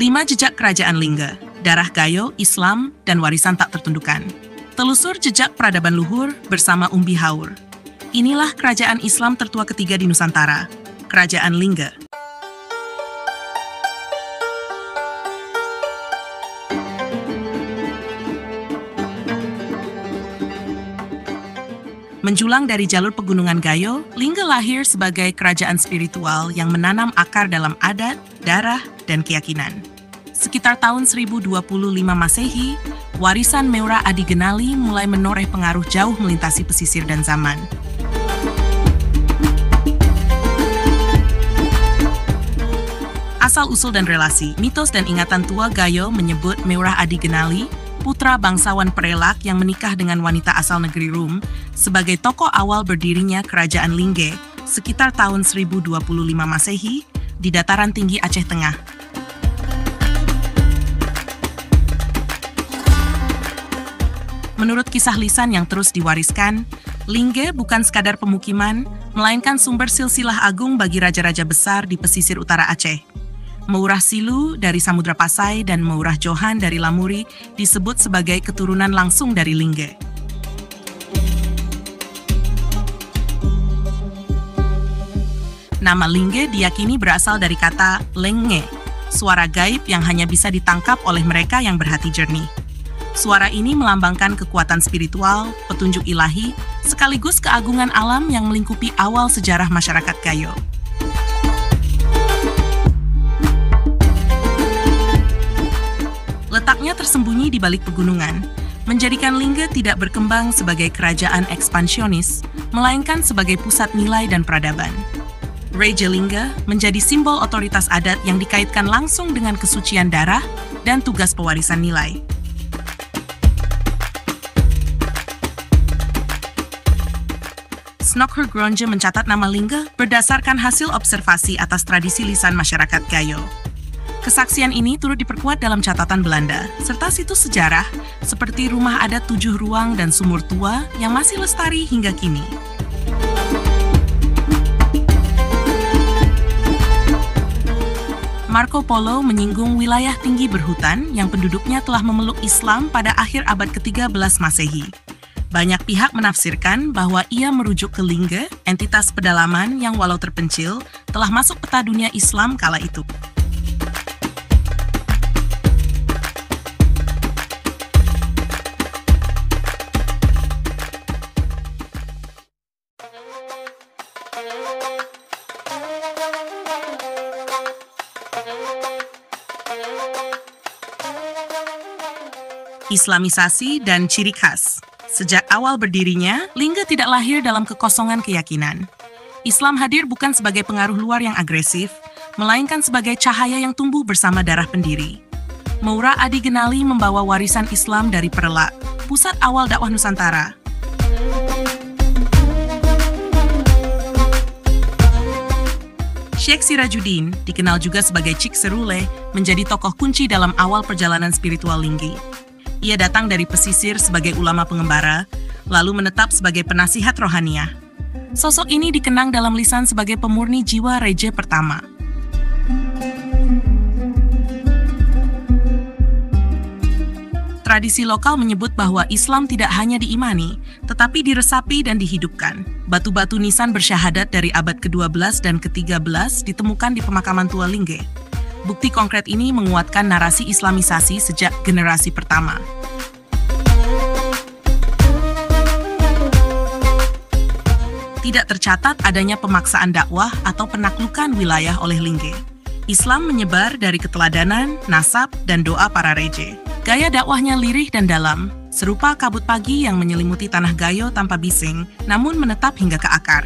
5 jejak kerajaan Lingga, darah Gayo, Islam, dan warisan tak tertundukkan. Telusur jejak peradaban luhur bersama Umbi Haur. Inilah kerajaan Islam tertua ketiga di Nusantara, Kerajaan Lingga. Menjulang dari jalur pegunungan Gayo, Lingga lahir sebagai kerajaan spiritual yang menanam akar dalam adat, darah, dan keyakinan. Sekitar tahun 1025 Masehi, warisan Meura Adigenali mulai menoreh pengaruh jauh melintasi pesisir dan zaman. Asal-usul dan relasi, mitos dan ingatan tua Gayo menyebut Meura Adigenali, putra bangsawan Prelak yang menikah dengan wanita asal negeri Rum, sebagai tokoh awal berdirinya Kerajaan Lingge sekitar tahun 1025 Masehi di dataran tinggi Aceh Tengah. Menurut kisah lisan yang terus diwariskan, Lingge bukan sekadar pemukiman, melainkan sumber silsilah agung bagi raja-raja besar di pesisir utara Aceh. Meurah Silu dari Samudra Pasai dan Meurah Johan dari Lamuri disebut sebagai keturunan langsung dari Lingge. Nama Lingge diyakini berasal dari kata lenge, suara gaib yang hanya bisa ditangkap oleh mereka yang berhati jernih. Suara ini melambangkan kekuatan spiritual, petunjuk ilahi, sekaligus keagungan alam yang melingkupi awal sejarah masyarakat Gayo. Letaknya tersembunyi di balik pegunungan, menjadikan Lingge tidak berkembang sebagai kerajaan ekspansionis, melainkan sebagai pusat nilai dan peradaban. Raja Lingga menjadi simbol otoritas adat yang dikaitkan langsung dengan kesucian darah dan tugas pewarisan nilai. Snokhur Gronje mencatat nama Lingga berdasarkan hasil observasi atas tradisi lisan masyarakat Gayo. Kesaksian ini turut diperkuat dalam catatan Belanda, serta situs sejarah seperti rumah adat 7 ruang dan sumur tua yang masih lestari hingga kini. Marco Polo menyinggung wilayah tinggi berhutan yang penduduknya telah memeluk Islam pada akhir abad ke-13 Masehi. Banyak pihak menafsirkan bahwa ia merujuk ke Lingge, entitas pedalaman yang walau terpencil, telah masuk peta dunia Islam kala itu. Islamisasi dan ciri khas. Sejak awal berdirinya, Lingge tidak lahir dalam kekosongan keyakinan. Islam hadir bukan sebagai pengaruh luar yang agresif, melainkan sebagai cahaya yang tumbuh bersama darah pendiri. Meura Adigenali membawa warisan Islam dari Prelak, pusat awal dakwah Nusantara. Syekh Sirajuddin, dikenal juga sebagai Cik Serule, menjadi tokoh kunci dalam awal perjalanan spiritual Lingge. Ia datang dari pesisir sebagai ulama pengembara, lalu menetap sebagai penasihat rohaniah. Sosok ini dikenang dalam lisan sebagai pemurni jiwa Reje pertama. Tradisi lokal menyebut bahwa Islam tidak hanya diimani, tetapi diresapi dan dihidupkan. Batu-batu nisan bersyahadat dari abad ke-12 dan ke-13 ditemukan di pemakaman tua Lingge. Bukti konkret ini menguatkan narasi Islamisasi sejak generasi pertama. Tidak tercatat adanya pemaksaan dakwah atau penaklukan wilayah oleh Lingge. Islam menyebar dari keteladanan, nasab, dan doa para reje. Gaya dakwahnya lirih dan dalam, serupa kabut pagi yang menyelimuti tanah Gayo tanpa bising, namun menetap hingga ke akar.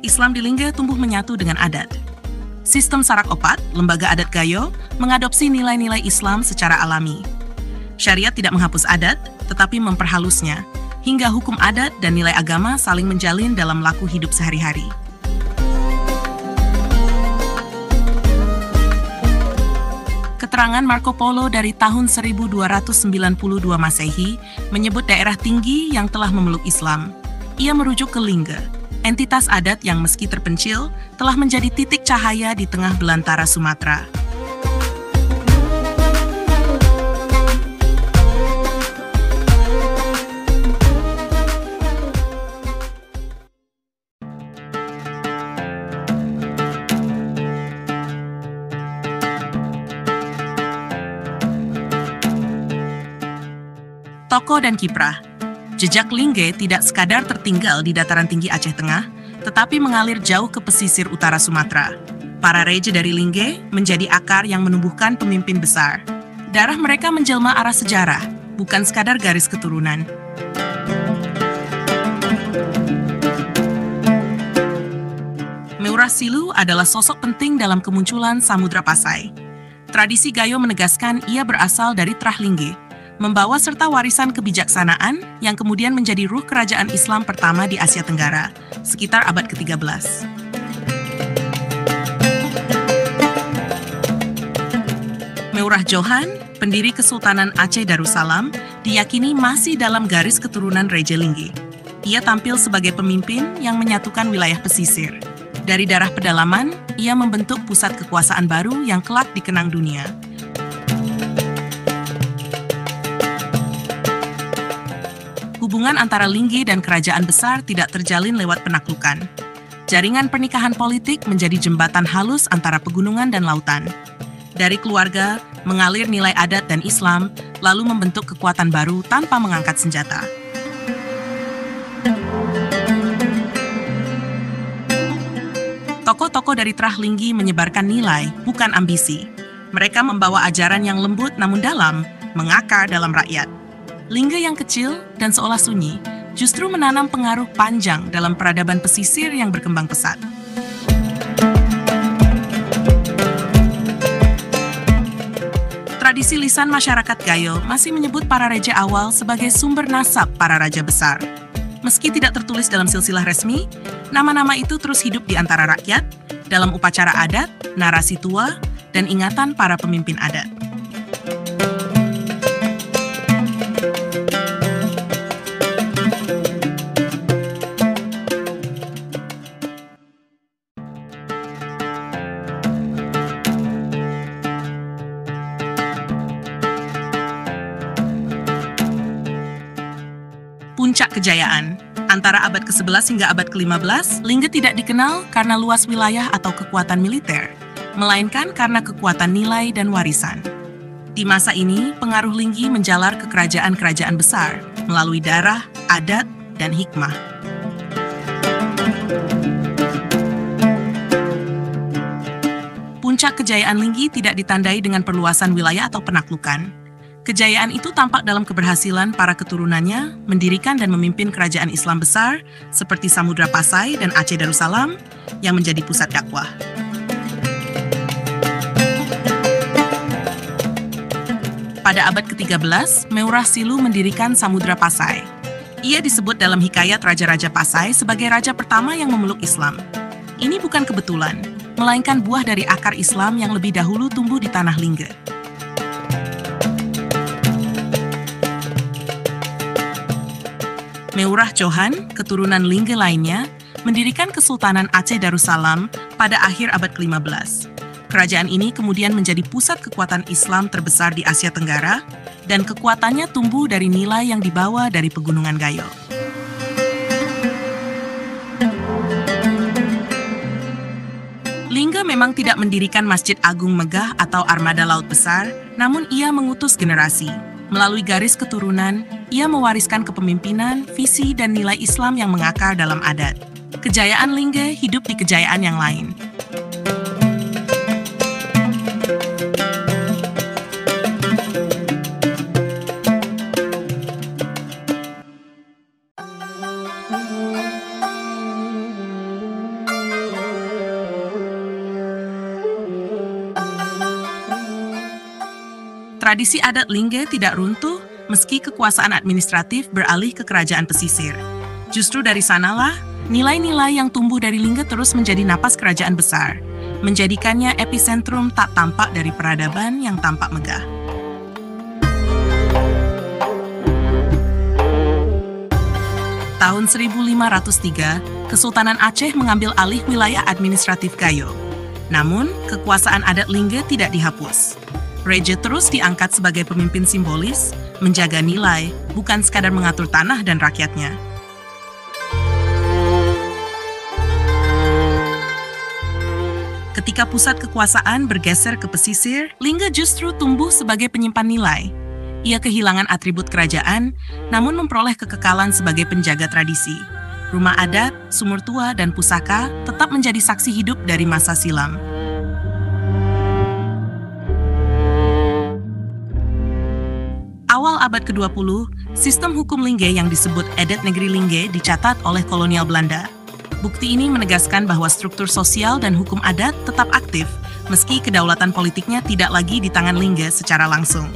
Islam di Lingge tumbuh menyatu dengan adat. Sistem Sarak Opat, lembaga adat Gayo, mengadopsi nilai-nilai Islam secara alami. Syariat tidak menghapus adat, tetapi memperhalusnya, hingga hukum adat dan nilai agama saling menjalin dalam laku hidup sehari-hari. Keterangan Marco Polo dari tahun 1292 Masehi menyebut daerah tinggi yang telah memeluk Islam. Ia merujuk ke Lingge. entitas adat yang meski terpencil telah menjadi titik cahaya di tengah belantara Sumatera. Tokoh dan kiprah. Jejak Lingge tidak sekadar tertinggal di dataran tinggi Aceh Tengah, tetapi mengalir jauh ke pesisir utara Sumatera. Para raja dari Lingge menjadi akar yang menumbuhkan pemimpin besar. Darah mereka menjelma arah sejarah, bukan sekadar garis keturunan. Meurah Silu adalah sosok penting dalam kemunculan Samudra Pasai. Tradisi Gayo menegaskan ia berasal dari Trah Lingge, membawa serta warisan kebijaksanaan yang kemudian menjadi ruh kerajaan Islam pertama di Asia Tenggara, sekitar abad ke-13. Meurah Johan, pendiri Kesultanan Aceh Darussalam, diyakini masih dalam garis keturunan Raja Lingge. Ia tampil sebagai pemimpin yang menyatukan wilayah pesisir. Dari darah pedalaman, ia membentuk pusat kekuasaan baru yang kelak dikenang dunia. Hubungan antara Lingge dan kerajaan besar tidak terjalin lewat penaklukan. Jaringan pernikahan politik menjadi jembatan halus antara pegunungan dan lautan. Dari keluarga, mengalir nilai adat dan Islam, lalu membentuk kekuatan baru tanpa mengangkat senjata. Tokoh-tokoh dari Trah Lingge menyebarkan nilai, bukan ambisi. Mereka membawa ajaran yang lembut namun dalam, mengakar dalam rakyat. Lingge yang kecil dan seolah sunyi justru menanam pengaruh panjang dalam peradaban pesisir yang berkembang pesat. Tradisi lisan masyarakat Gayo masih menyebut para raja awal sebagai sumber nasab para raja besar. Meski tidak tertulis dalam silsilah resmi, nama-nama itu terus hidup di antara rakyat, dalam upacara adat, narasi tua, dan ingatan para pemimpin adat. Puncak kejayaan. Antara abad ke-11 hingga abad ke-15, Lingge tidak dikenal karena luas wilayah atau kekuatan militer, melainkan karena kekuatan nilai dan warisan. Di masa ini, pengaruh Lingge menjalar ke kerajaan-kerajaan besar melalui darah, adat, dan hikmah. Puncak kejayaan Lingge tidak ditandai dengan perluasan wilayah atau penaklukan. Kejayaan itu tampak dalam keberhasilan para keturunannya mendirikan dan memimpin kerajaan Islam besar seperti Samudra Pasai dan Aceh Darussalam yang menjadi pusat dakwah. Pada abad ke-13, Meurah Silu mendirikan Samudra Pasai. Ia disebut dalam hikayat Raja-Raja Pasai sebagai raja pertama yang memeluk Islam. Ini bukan kebetulan, melainkan buah dari akar Islam yang lebih dahulu tumbuh di tanah Lingge. Meurah Johan, keturunan Lingge lainnya, mendirikan Kesultanan Aceh Darussalam pada akhir abad ke-15. Kerajaan ini kemudian menjadi pusat kekuatan Islam terbesar di Asia Tenggara, dan kekuatannya tumbuh dari nilai yang dibawa dari pegunungan Gayo. Lingge memang tidak mendirikan Masjid Agung Megah atau armada laut besar, namun ia mengutus generasi. Melalui garis keturunan, ia mewariskan kepemimpinan, visi, dan nilai Islam yang mengakar dalam adat. Kejayaan Lingge hidup di kejayaan yang lain. Tradisi adat Lingge tidak runtuh meski kekuasaan administratif beralih ke kerajaan pesisir. Justru dari sanalah, nilai-nilai yang tumbuh dari Lingge terus menjadi napas kerajaan besar, menjadikannya epicentrum tak tampak dari peradaban yang tampak megah. Tahun 1503, Kesultanan Aceh mengambil alih wilayah administratif Gayo. Namun, kekuasaan adat Lingge tidak dihapus. Raja terus diangkat sebagai pemimpin simbolis, menjaga nilai, bukan sekadar mengatur tanah dan rakyatnya. Ketika pusat kekuasaan bergeser ke pesisir, Lingge justru tumbuh sebagai penyimpan nilai. Ia kehilangan atribut kerajaan, namun memperoleh kekekalan sebagai penjaga tradisi. Rumah adat, sumur tua, dan pusaka tetap menjadi saksi hidup dari masa silam. Awal abad ke-20, sistem hukum Lingge yang disebut Adat Negeri Lingge dicatat oleh kolonial Belanda. Bukti ini menegaskan bahwa struktur sosial dan hukum adat tetap aktif, meski kedaulatan politiknya tidak lagi di tangan Lingge secara langsung.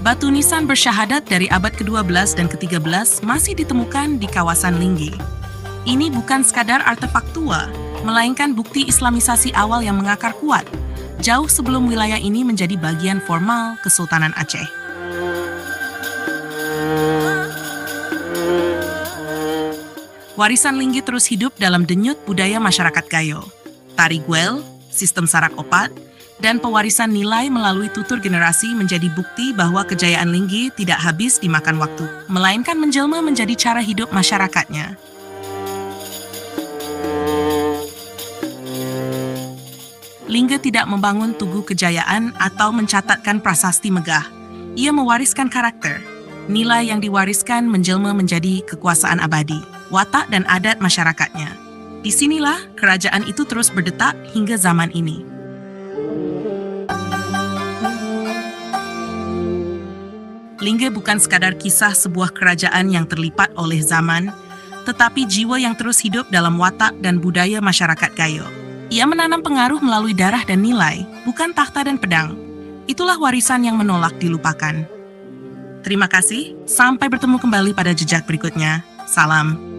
Batu nisan bersyahadat dari abad ke-12 dan ke-13 masih ditemukan di kawasan Lingge. Ini bukan sekadar artefak tua, melainkan bukti Islamisasi awal yang mengakar kuat, jauh sebelum wilayah ini menjadi bagian formal Kesultanan Aceh. Warisan Lingge terus hidup dalam denyut budaya masyarakat Gayo. Tari guel, sistem sarak opat, dan pewarisan nilai melalui tutur generasi menjadi bukti bahwa kejayaan Lingge tidak habis dimakan waktu, melainkan menjelma menjadi cara hidup masyarakatnya. Lingge tidak membangun tugu kejayaan atau mencatatkan prasasti megah. Ia mewariskan karakter. Nilai yang diwariskan menjelma menjadi kekuasaan abadi, watak dan adat masyarakatnya. Disinilah kerajaan itu terus berdetak hingga zaman ini. Lingge bukan sekadar kisah sebuah kerajaan yang terlipat oleh zaman, tetapi jiwa yang terus hidup dalam watak dan budaya masyarakat Gayo. Ia menanam pengaruh melalui darah dan nilai, bukan takhta dan pedang. Itulah warisan yang menolak dilupakan. Terima kasih, sampai bertemu kembali pada jejak berikutnya. Salam.